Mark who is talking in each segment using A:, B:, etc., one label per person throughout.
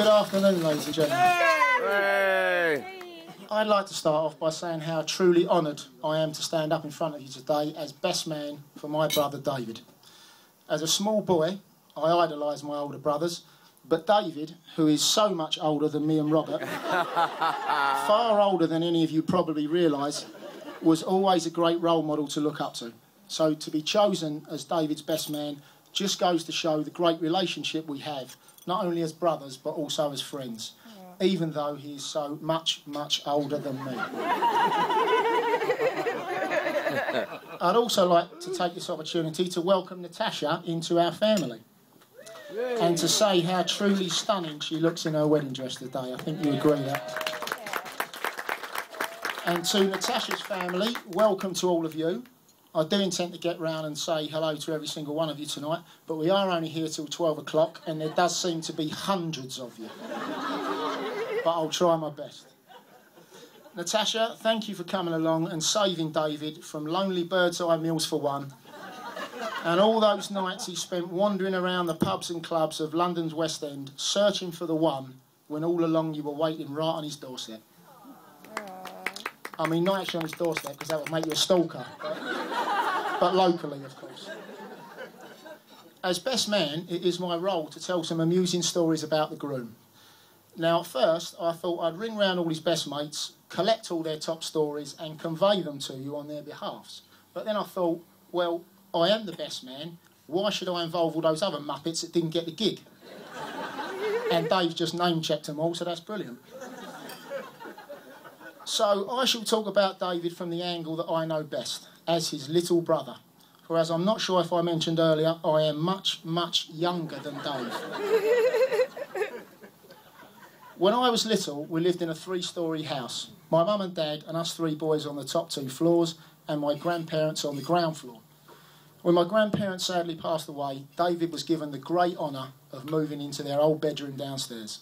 A: Good afternoon, ladies and gentlemen.
B: Hey.
A: I'd like to start off by saying how truly honoured I am to stand up in front of you today as best man for my brother David. As a small boy, I idolised my older brothers, but David, who is so much older than me and Robert, far older than any of you probably realise, was always a great role model to look up to. So to be chosen as David's best man just goes to show the great relationship we have, not only as brothers but also as friends, even though he is so much, much older than me. I'd also like to take this opportunity to welcome Natasha into our family and to say how truly stunning she looks in her wedding dress today. I think you agree that. And to Natasha's family, welcome to all of you. I do intend to get round and say hello to every single one of you tonight, but we are only here till 12 o'clock and there does seem to be hundreds of you. But I'll try my best. Natasha, thank you for coming along and saving David from lonely bird's eye meals for one, and all those nights he spent wandering around the pubs and clubs of London's West End searching for the one when all along you were waiting right on his doorstep. I mean, not actually on his doorstep, because that would make you a stalker, but locally, of course. As best man, it is my role to tell some amusing stories about the groom. Now, at first, I thought I'd ring round all his best mates, collect all their top stories, and convey them to you on their behalfs. But then I thought, well, I am the best man. Why should I involve all those other muppets that didn't get the gig? And Dave just name-checked them all, so that's brilliant. So I shall talk about David from the angle that I know best, as his little brother. For as I'm not sure if I mentioned earlier, I am much, much younger than Dave. When I was little, we lived in a 3-storey house. My mum and dad and us 3 boys on the top 2 floors, and my grandparents on the ground floor. When my grandparents sadly passed away, David was given the great honour of moving into their old bedroom downstairs.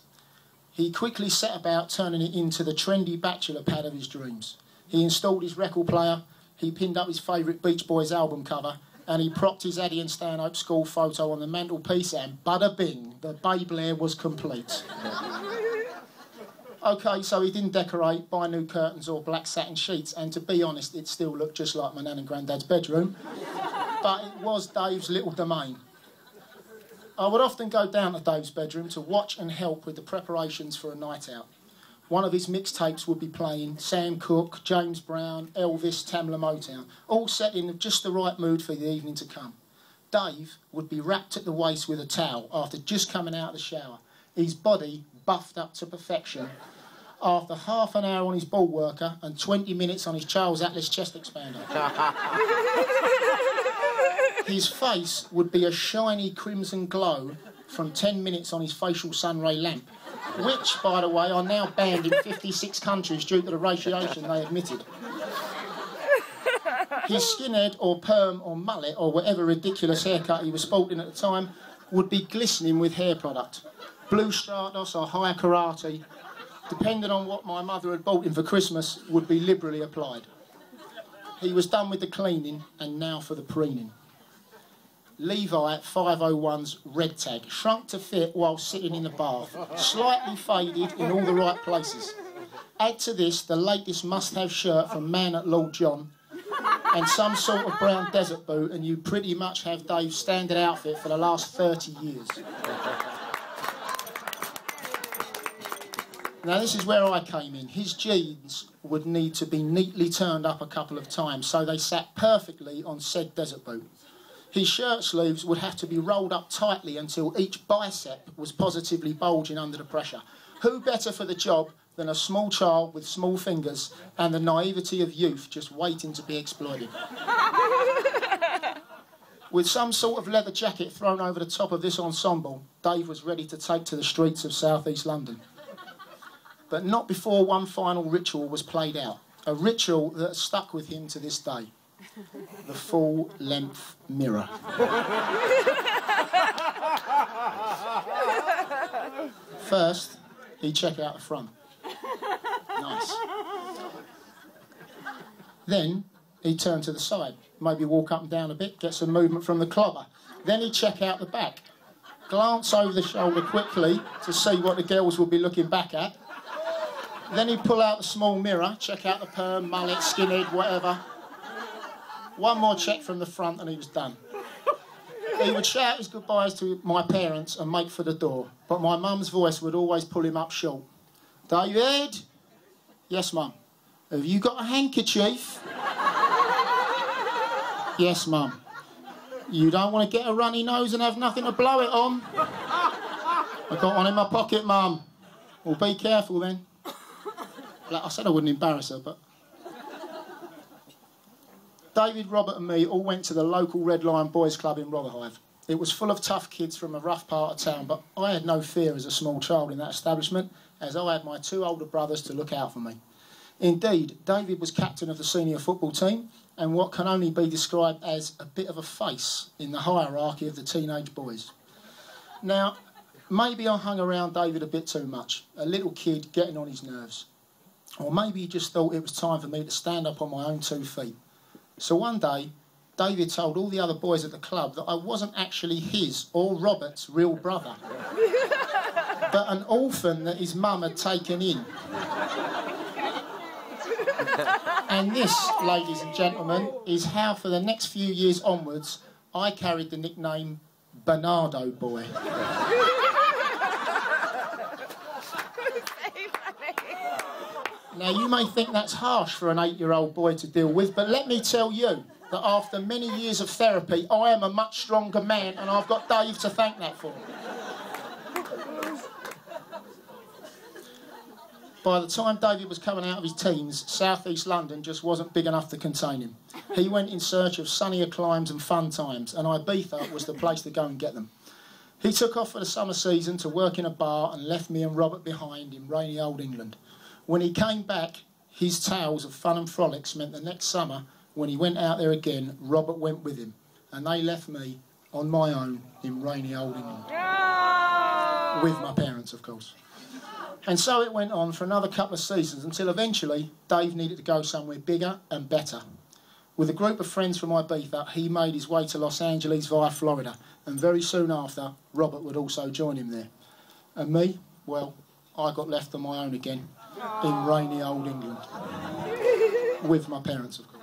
A: He quickly set about turning it into the trendy bachelor pad of his dreams. He installed his record player, he pinned up his favourite Beach Boys album cover, and he propped his Addie and Stanhope school photo on the mantelpiece, and bada bing, the Babe-lair was complete. OK, so he didn't decorate, buy new curtains or black satin sheets, and to be honest, it still looked just like my nan and granddad's bedroom. But it was Dave's little domain. I would often go down to Dave's bedroom to watch and help with the preparations for a night out. One of his mixtapes would be playing, Sam Cooke, James Brown, Elvis, Tamla Motown, all set in just the right mood for the evening to come. Dave would be wrapped at the waist with a towel after just coming out of the shower, his body buffed up to perfection, after half an hour on his ball worker and 20 minutes on his Charles Atlas chest expander. His face would be a shiny crimson glow from 10 minutes on his facial sunray lamp, which, by the way, are now banned in 56 countries due to the radiation they emitted. His skinhead or perm or mullet or whatever ridiculous haircut he was sporting at the time would be glistening with hair product. Blue Stratos or high karate, depending on what my mother had bought him for Christmas, would be liberally applied. He was done with the cleaning and now for the preening. Levi at 501's red tag, shrunk to fit while sitting in the bath, slightly faded in all the right places. Add to this the latest must-have shirt from Man at Lord John and some sort of brown desert boot, and you pretty much have Dave's standard outfit for the last 30 years. Now this is where I came in. His jeans would need to be neatly turned up a couple of times so they sat perfectly on said desert boot. His shirt sleeves would have to be rolled up tightly until each bicep was positively bulging under the pressure. Who better for the job than a small child with small fingers and the naivety of youth just waiting to be exploited? With some sort of leather jacket thrown over the top of this ensemble, Dave was ready to take to the streets of South East London. But not before one final ritual was played out, a ritual that stuck with him to this day. The full-length mirror. First, he'd check out the front. Nice. Then, he'd turn to the side, maybe walk up and down a bit, get some movement from the clobber. Then he'd check out the back. glance over the shoulder quickly to see what the girls would be looking back at. Then he'd pull out the small mirror, check out the perm, mullet, skinhead, whatever. One more check from the front and he was done. He would shout his goodbyes to my parents and make for the door, but my mum's voice would always pull him up short. David? Yes, Mum. Have you got a handkerchief? Yes, Mum. You don't want to get a runny nose and have nothing to blow it on? I got one in my pocket, Mum. Well, be careful then. Like I said, I wouldn't embarrass her, but... David, Robert and me all went to the local Red Lion Boys Club in Rotherhithe. It was full of tough kids from a rough part of town, but I had no fear as a small child in that establishment, as I had my 2 older brothers to look out for me. Indeed, David was captain of the senior football team, and what can only be described as a bit of a face in the hierarchy of the teenage boys. Now, maybe I hung around David a bit too much, a little kid getting on his nerves. Or maybe he just thought it was time for me to stand up on my own 2 feet. So one day, David told all the other boys at the club that I wasn't actually his or Robert's real brother, but an orphan that his mum had taken in. And this, ladies and gentlemen, is how for the next few years onwards I carried the nickname Bernardo Boy. Now, you may think that's harsh for an 8-year-old boy to deal with, but let me tell you that after many years of therapy, I am a much stronger man, and I've got Dave to thank that for. By the time David was coming out of his teens, South East London just wasn't big enough to contain him. He went in search of sunnier climes and fun times, and Ibiza was the place to go and get them. He took off for the summer season to work in a bar and left me and Robert behind in rainy old England. When he came back, his tales of fun and frolics meant the next summer, when he went out there again, Robert went with him, and they left me on my own in rainy old England. With my parents, of course. And so it went on for another couple of seasons until eventually Dave needed to go somewhere bigger and better. With a group of friends from Ibiza, he made his way to Los Angeles via Florida, and very soon after, Robert would also join him there. And me, well, I got left on my own again in rainy old England. With my parents, of course.